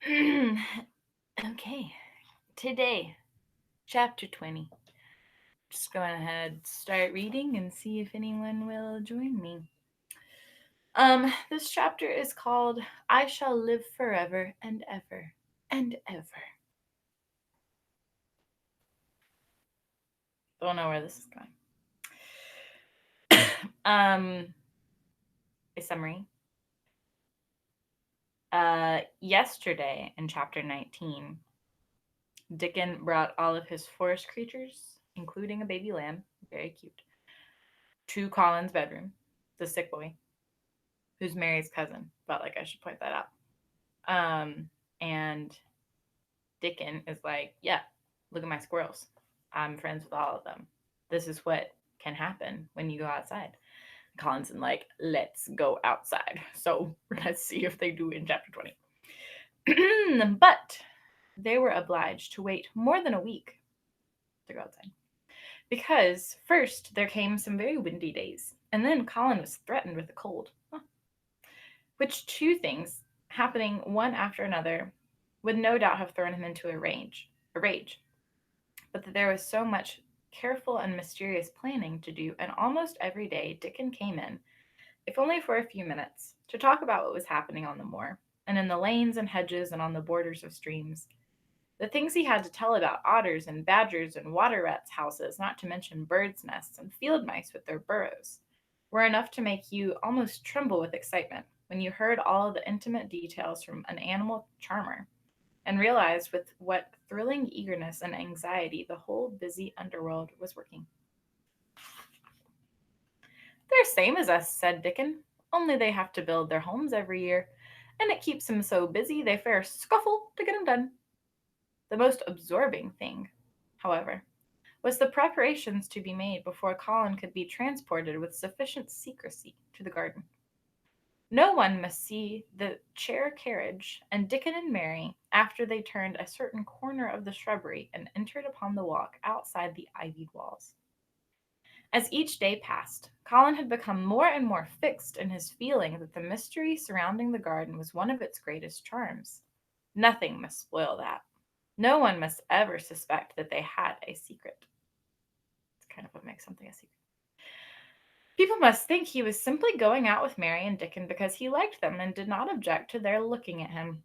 Okay, today, chapter 20. Just going ahead, start reading and see if anyone will join me. This chapter is called I Shall Live Forever and Ever and Ever. Don't know where this is going. A summary. Yesterday in chapter 19, Dickon brought all of his forest creatures, including a baby lamb, very cute, to Colin's bedroom, the sick boy, who's Mary's cousin. Felt like I should point that out. And Dickon is like, yeah, look at my squirrels. I'm friends with all of them. This is what can happen when you go outside. Colin's in like, let's go outside. So let's see if they do in chapter 20. But they were obliged to wait more than a week to go outside. Because first there came some very windy days, and then Colin was threatened with a cold. Which two things, happening one after another, would no doubt have thrown him into a rage. But that there was so much careful and mysterious planning to do, and almost every day Dickon came in, if only for a few minutes, to talk about what was happening on the moor, and in the lanes and hedges and on the borders of streams. The things he had to tell about otters and badgers and water rats' houses, not to mention birds' nests and field mice with their burrows, were enough to make you almost tremble with excitement when you heard all the intimate details from an animal charmer, and realized with what thrilling eagerness and anxiety the whole busy underworld was working. They're same as us, said Dickon, only they have to build their homes every year, and it keeps 'em so busy they fair scuffle to get 'em done. The most absorbing thing, however, was the preparations to be made before Colin could be transported with sufficient secrecy to the garden. No one must see the chair carriage, and Dickon and Mary, after they turned a certain corner of the shrubbery and entered upon the walk outside the ivied walls. As each day passed, Colin had become more and more fixed in his feeling that the mystery surrounding the garden was one of its greatest charms. Nothing must spoil that. No one must ever suspect that they had a secret. It's kind of what makes something a secret. People must think he was simply going out with Mary and Dickon because he liked them and did not object to their looking at him.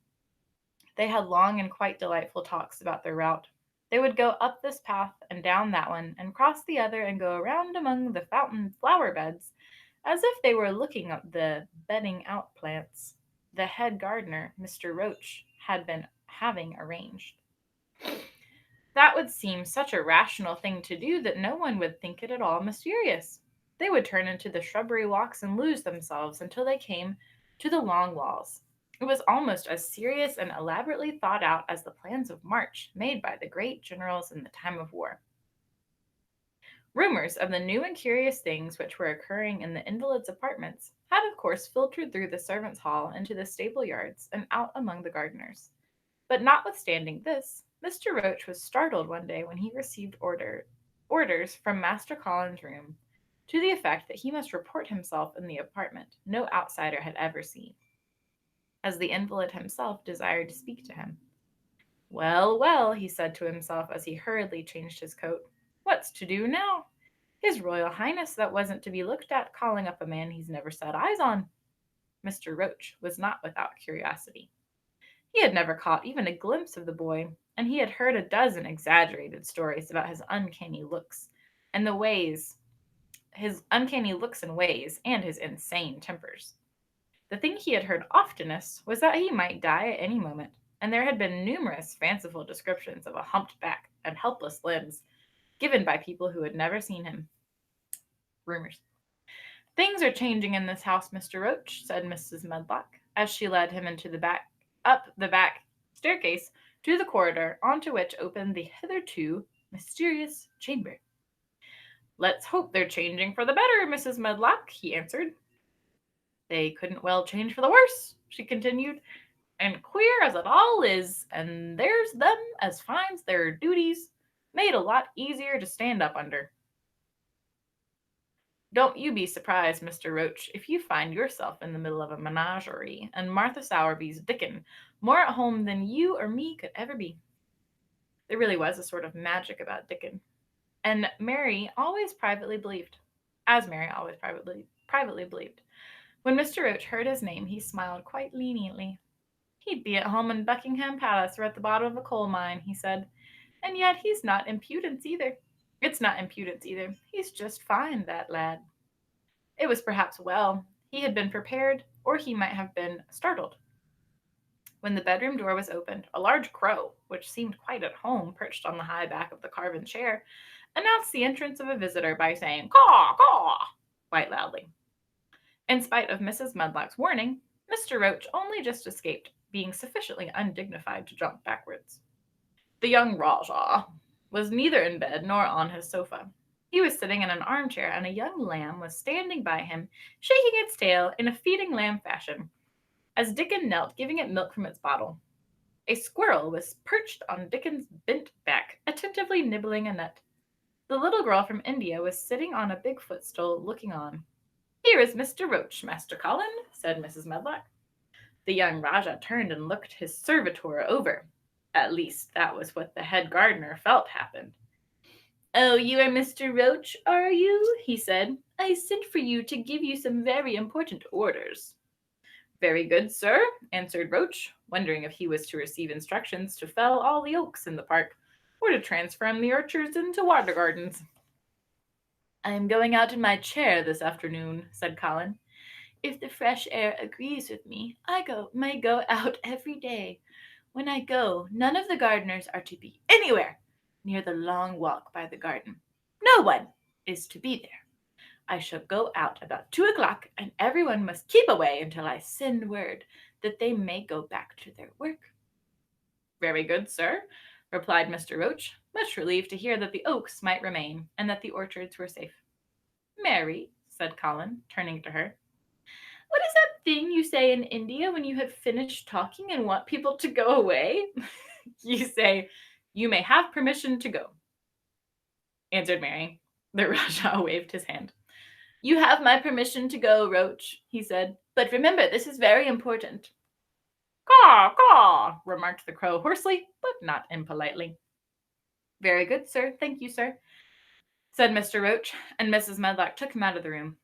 They had long and quite delightful talks about their route. They would go up this path and down that one, and cross the other and go around among the fountain flower beds, as if they were looking at the bedding out plants the head gardener, Mr. Roach, had been having arranged. That would seem such a rational thing to do that no one would think it at all mysterious. They would turn into the shrubbery walks and lose themselves until they came to the long walls. It was almost as serious and elaborately thought out as the plans of march made by the great generals in the time of war. Rumors of the new and curious things which were occurring in the invalid's apartments had of course filtered through the servants' hall into the stable yards and out among the gardeners. But notwithstanding this, Mr. Roach was startled one day when he received orders from Master Colin's room to the effect that he must report himself in the apartment no outsider had ever seen, as the invalid himself desired to speak to him. Well, well, he said to himself as he hurriedly changed his coat, what's to do now? His Royal Highness that wasn't to be looked at calling up a man he's never set eyes on. Mr. Roach was not without curiosity. He had never caught even a glimpse of the boy, and he had heard a dozen exaggerated stories about his uncanny looks and and his insane tempers. The thing he had heard oftenest was that he might die at any moment, and there had been numerous fanciful descriptions of a humped back and helpless limbs given by people who had never seen him. Rumors. Things are changing in this house, Mr. Roach, said Mrs. Medlock, as she led him up the back staircase to the corridor onto which opened the hitherto mysterious chamber. Let's hope they're changing for the better, Mrs. Medlock, he answered. They couldn't well change for the worse, she continued, and queer as it all is, and there's them as finds their duties made a lot easier to stand up under. Don't you be surprised, Mr. Roach, if you find yourself in the middle of a menagerie and Martha Sowerby's Dickon more at home than you or me could ever be. There really was a sort of magic about Dickon, and Mary always privately believed, as Mary always privately believed. When Mr. Roach heard his name, he smiled quite leniently. He'd be at home in Buckingham Palace or at the bottom of a coal mine, he said. And yet he's not impudence either. It's not impudence either. He's just fine, that lad. It was perhaps well he had been prepared, or he might have been startled. When the bedroom door was opened, a large crow, which seemed quite at home perched on the high back of the carven chair, announced the entrance of a visitor by saying "Caw, caw" quite loudly. In spite of Mrs. Medlock's warning, Mr. Roach only just escaped being sufficiently undignified to jump backwards. The young Rajah was neither in bed nor on his sofa. He was sitting in an armchair, and a young lamb was standing by him, shaking its tail in a feeding lamb fashion, as Dickon knelt giving it milk from its bottle. A squirrel was perched on Dickon's bent back, attentively nibbling a nut. The little girl from India was sitting on a big footstool, looking on. "Here is Mr. Roach, Master Colin," said Mrs. Medlock. The young Rajah turned and looked his servitor over. At least that was what the head gardener felt happened. "Oh, you are Mr. Roach, are you?" he said. "I sent for you to give you some very important orders." "Very good, sir," answered Roach, wondering if he was to receive instructions to fell all the oaks in the park, or to transform the orchards into water gardens. "I am going out in my chair this afternoon," said Colin. "If the fresh air agrees with me, may go out every day. When I go, none of the gardeners are to be anywhere near the long walk by the garden. No one is to be there. I shall go out about 2 o'clock, and everyone must keep away until I send word that they may go back to their work." "Very good, sir," replied Mr. Roach, much relieved to hear that the oaks might remain and that the orchards were safe. "Mary," said Colin, turning to her, "what is that thing you say in India when you have finished talking and want people to go away?" "You say, 'You may have permission to go,'" answered Mary. The Rajah waved his hand. "You have my permission to go, Roach," he said. "But remember, this is very important." "Caw, caw," remarked the crow hoarsely, but not impolitely. "Very good, sir. Thank you, sir," said Mr. Roach, and Mrs. Medlock took him out of the room.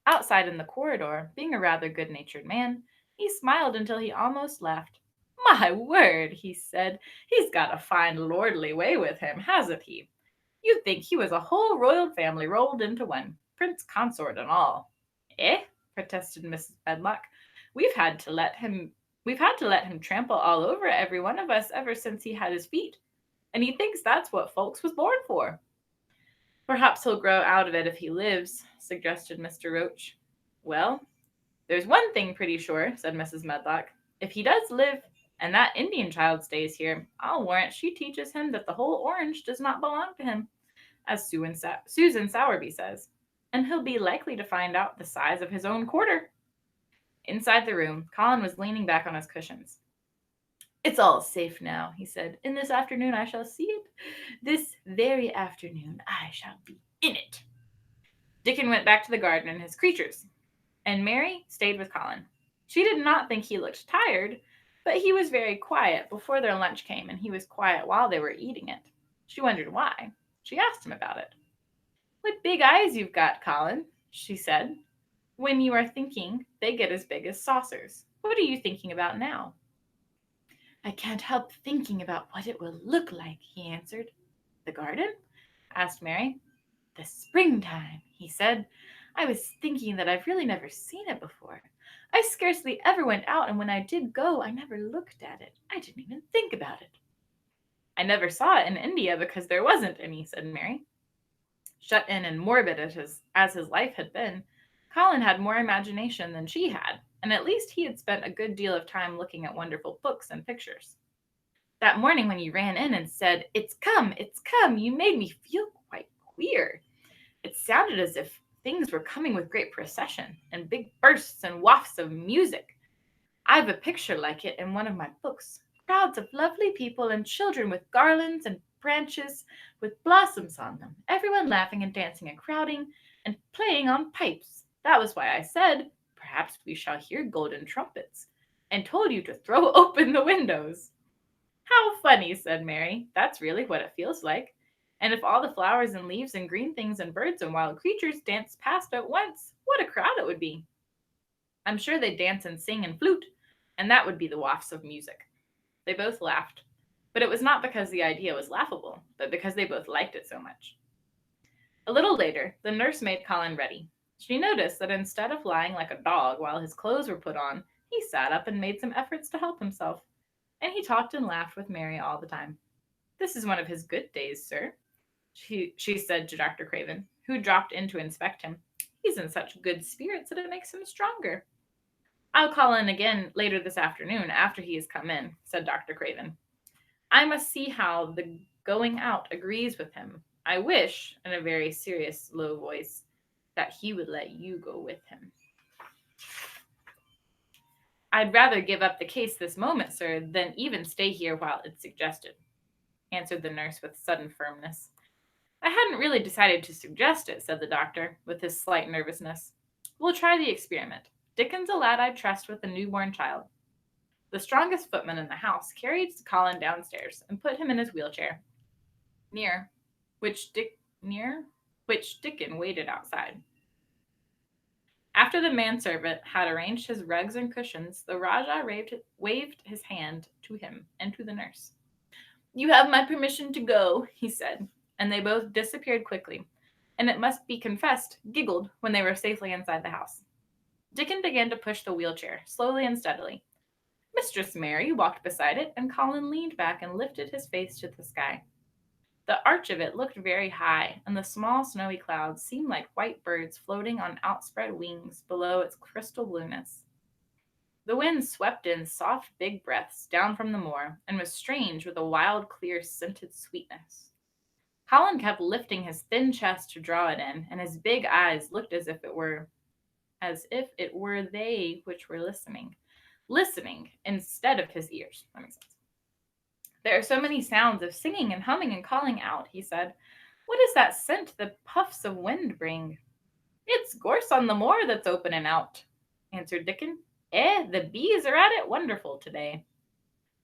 Outside in the corridor, being a rather good-natured man, he smiled until he almost laughed. "My word," he said, "he's got a fine lordly way with him, hasn't he? You'd think he was a whole royal family rolled into one, prince consort and all." "Eh?" protested Mrs. Medlock. "We've had to let him we've had to let him trample all over every one of us ever since he had his feet, and he thinks that's what folks was born for." "Perhaps he'll grow out of it if he lives," suggested Mr. Roach. "Well, there's one thing pretty sure," said Mrs. Medlock. "If he does live, and that Indian child stays here, I'll warrant she teaches him that the whole orange does not belong to him, as Susan Sowerby says, and he'll be likely to find out the size of his own quarter." Inside the room, Colin was leaning back on his cushions. "It's all safe now," he said. "In this afternoon I shall see it. This very afternoon I shall be in it." Dickon went back to the garden and his creatures, and Mary stayed with Colin. She did not think he looked tired, but he was very quiet before their lunch came, and he was quiet while they were eating it. She wondered why. She asked him about it. "What big eyes you've got, Colin," she said. "When you are thinking, they get as big as saucers. What are you thinking about now?" "I can't help thinking about what it will look like," he answered. "The garden?" asked Mary. "The springtime," he said. "I was thinking that I've really never seen it before. I scarcely ever went out, and when I did go, I never looked at it. I didn't even think about it." "I never saw it in India because there wasn't any," said Mary. Shut in and morbid as his life had been, Colin had more imagination than she had, and at least he had spent a good deal of time looking at wonderful books and pictures. "That morning when you ran in and said, 'It's come,' you made me feel quite queer. It sounded as if things were coming with great procession, and big bursts and wafts of music. I've a picture like it in one of my books. Crowds of lovely people and children with garlands and branches with blossoms on them, everyone laughing and dancing and crowding, and playing on pipes. That was why I said, perhaps we shall hear golden trumpets, and told you to throw open the windows. How funny, said Mary. That's really what it feels like. And if all the flowers and leaves and green things and birds and wild creatures danced past at once, what a crowd it would be. I'm sure they'd dance and sing and flute, and that would be the wafts of music. They both laughed, but it was not because the idea was laughable, but because they both liked it so much. A little later, the nurse made Colin ready. She noticed that instead of lying like a dog while his clothes were put on, he sat up and made some efforts to help himself, and he talked and laughed with Mary all the time. This is one of his good days, sir, she said to Dr. Craven, who dropped in to inspect him. He's in such good spirits that it makes him stronger. I'll call in again later this afternoon after he has come in, said Dr. Craven. I must see how the going out agrees with him. I wish, in a very serious, low voice, that he would let you go with him. I'd rather give up the case this moment, sir, than even stay here while it's suggested, answered the nurse with sudden firmness. I hadn't really decided to suggest it, said the doctor, with his slight nervousness. We'll try the experiment. Dickon's a lad I trust with a newborn child. The strongest footman in the house carried Colin downstairs and put him in his wheelchair, near which Dickon waited outside. After the manservant had arranged his rugs and cushions, the Rajah waved his hand to him and to the nurse. You have my permission to go, he said, and they both disappeared quickly, and it must be confessed, giggled when they were safely inside the house. Dickon began to push the wheelchair, slowly and steadily. Mistress Mary walked beside it, and Colin leaned back and lifted his face to the sky. The arch of it looked very high, and the small snowy clouds seemed like white birds floating on outspread wings below its crystal blueness. The wind swept in soft, big breaths down from the moor, and was strange with a wild, clear, scented sweetness. Colin kept lifting his thin chest to draw it in, and his big eyes looked as if it were they which were listening instead of his ears. That makes sense. There are so many sounds of singing and humming and calling out, he said. What is that scent the puffs of wind bring? It's gorse on the moor that's opening out, answered Dickon. The bees are at it wonderful today.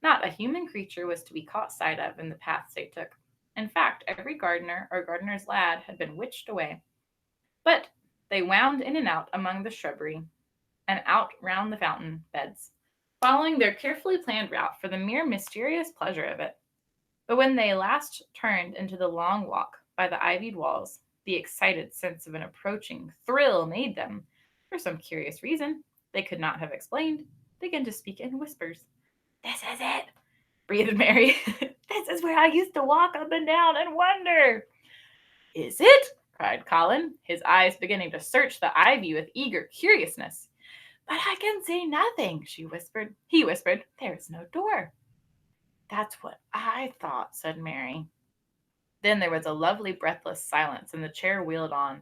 Not a human creature was to be caught sight of in the paths they took. In fact, every gardener or gardener's lad had been witched away. But they wound in and out among the shrubbery and out round the fountain beds, following their carefully planned route for the mere mysterious pleasure of it. But when they last turned into the long walk by the ivied walls, the excited sense of an approaching thrill made them, for some curious reason they could not have explained, begin to speak in whispers. This is it, breathed Mary. This is where I used to walk up and down and wonder. Is it? Cried Colin, his eyes beginning to search the ivy with eager curiousness. But I can see nothing, she whispered. He whispered, there is no door. That's what I thought, said Mary. Then there was a lovely breathless silence, and the chair wheeled on.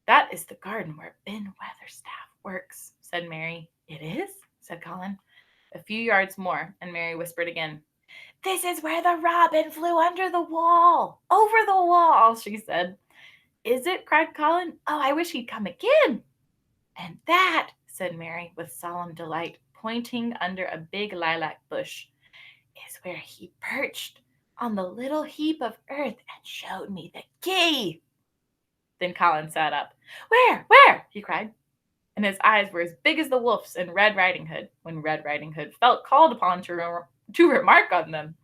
That is the garden where Ben Weatherstaff works, said Mary. It is? Said Colin. A few yards more, and Mary whispered again. This is where the robin flew under the wall. Over the wall, she said. Is it? Cried Colin. Oh, I wish he'd come again. And that, said Mary with solemn delight, pointing under a big lilac bush, is where he perched on the little heap of earth and showed me the key. Then Colin sat up. Where? Where? He cried. And his eyes were as big as the wolf's in Red Riding Hood, when Red Riding Hood felt called upon to remark on them.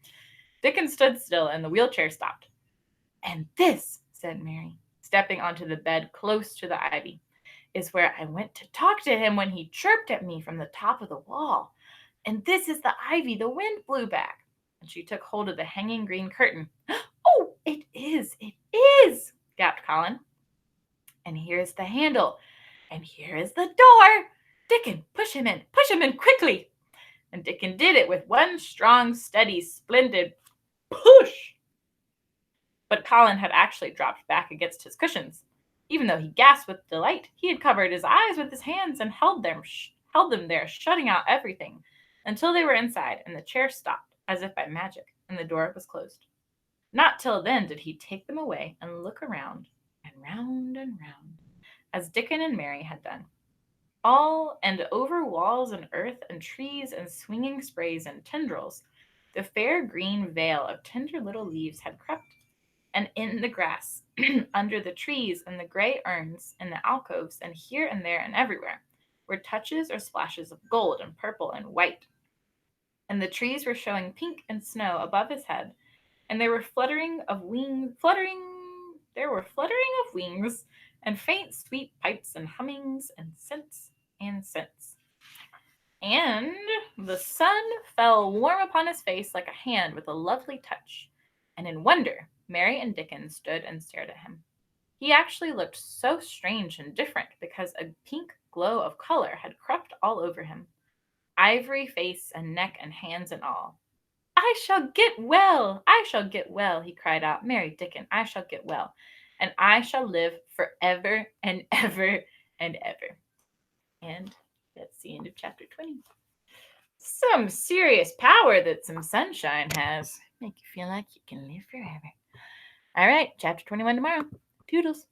Dickon stood still, and the wheelchair stopped. And this, said Mary, stepping onto the bed close to the ivy, is where I went to talk to him when he chirped at me from the top of the wall. And this is the ivy the wind blew back. And she took hold of the hanging green curtain. Oh, it is, gasped Colin. And here's the handle. And here is the door. Dickon, push him in quickly. And Dickon did it with one strong, steady, splendid push. But Colin had actually dropped back against his cushions. Even though he gasped with delight, he had covered his eyes with his hands and held them there, shutting out everything, until they were inside, and the chair stopped, as if by magic, and the door was closed. Not till then did he take them away and look around and and round, as Dickon and Mary had done. All and over walls and earth and trees and swinging sprays and tendrils, the fair green veil of tender little leaves had crept, and in the grass, under the trees and the gray urns, in the alcoves, and here and there and everywhere, were touches or splashes of gold and purple and white. And the trees were showing pink and snow above his head, and there were fluttering of wings, and faint sweet pipes and hummings and scents and scents. And the sun fell warm upon his face like a hand with a lovely touch, and in wonder Mary and Dickon stood and stared at him. He actually looked so strange and different because a pink glow of color had crept all over him, ivory face and neck and hands and all. I shall get well, I shall get well, he cried out. Mary Dickon, I shall get well, and I shall live forever and ever and ever. And that's the end of chapter 20. Some serious power that some sunshine has. Make you feel like you can live forever. All right, chapter 21 tomorrow. Toodles.